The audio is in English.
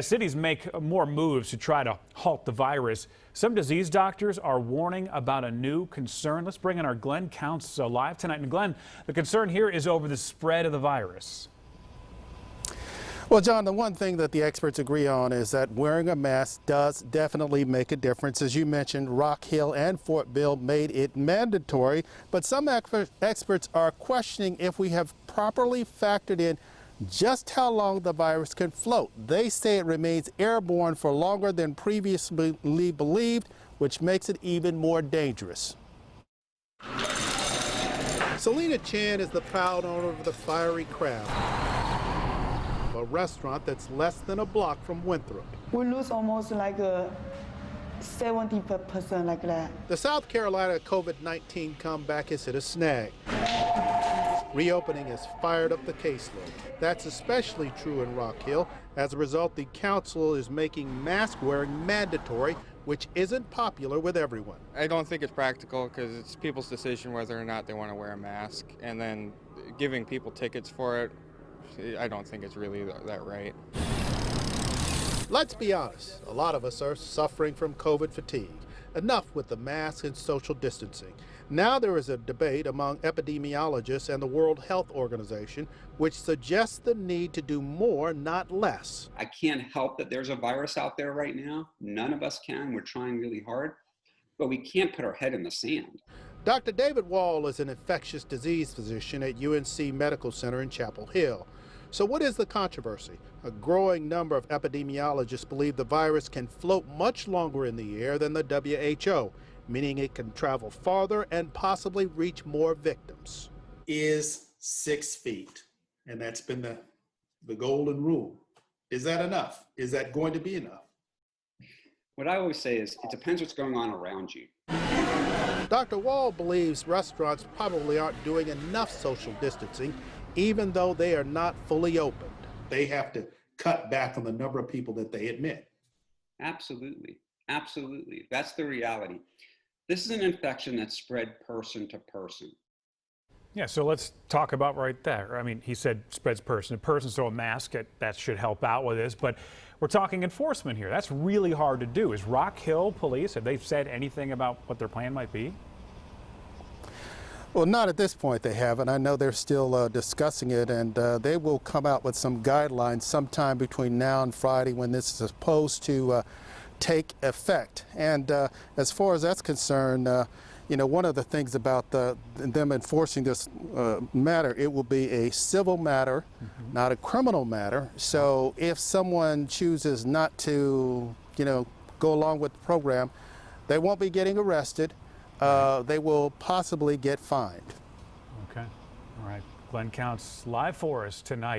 Cities make more moves to try to halt the virus. Some disease doctors are warning about a new concern. Let's bring in our Glenn Counts live tonight. And Glenn, the concern here is over the spread of the virus. Well, John, the one thing that the experts agree on is that wearing a mask does definitely make a difference. As you mentioned, Rock Hill and Fort Bill made it mandatory, but some experts are questioning if we have properly factored in just how long the virus can float. They say it remains airborne for longer than previously believed, which makes it even more dangerous. Selena Chan is the proud owner of the Fiery Crab, a restaurant that's less than a block from Winthrop. We lose almost like 70% like that. The South Carolina COVID-19 comeback has hit a snag. Reopening has fired up the caseload. That's especially true in Rock Hill. As a result, the council is making mask wearing mandatory, which isn't popular with everyone. I don't think it's practical because it's people's decision whether or not they want to wear a mask, and then giving people tickets for it, I don't think it's really that right. Let's be honest, a lot of us are suffering from COVID fatigue. Enough with the mask and social distancing. Now there is a debate among epidemiologists and the World Health Organization, which suggests the need to do more, not less. I can't help that there's a virus out there right now. None of us can. We're trying really hard, but we can't put our head in the sand. Dr. David Wall is an infectious disease physician at UNC Medical Center in Chapel Hill. So what is the controversy? A growing number of epidemiologists believe the virus can float much longer in the air than the WHO, meaning it can travel farther and possibly reach more victims. Is 6 feet, and that's been the golden rule. Is that enough? Is that going to be enough? What I always say is it depends what's going on around you. Dr. Wall believes restaurants probably aren't doing enough social distancing, even though they are not fully opened. They have to cut back on the number of people that they admit. Absolutely. Absolutely. That's the reality. This is an infection that's spread person to person. Yeah, so let's talk about right there. I mean, he said spreads person to person, so a mask, that should help out with this. But we're talking enforcement here. That's really hard to do. Is Rock Hill Police, have they said anything about what their plan might be? Well, not at this point they haven't. I know they're still discussing it, and they will come out with some guidelines sometime between now and Friday when this is supposed to take effect. And as far as that's concerned, you know, one of the things about them enforcing this matter, it will be a civil matter, not a criminal matter. So if someone chooses not to, you know, go along with the program, they won't be getting arrested. They will possibly get fined. Okay. All right. Glenn Counts live for us tonight.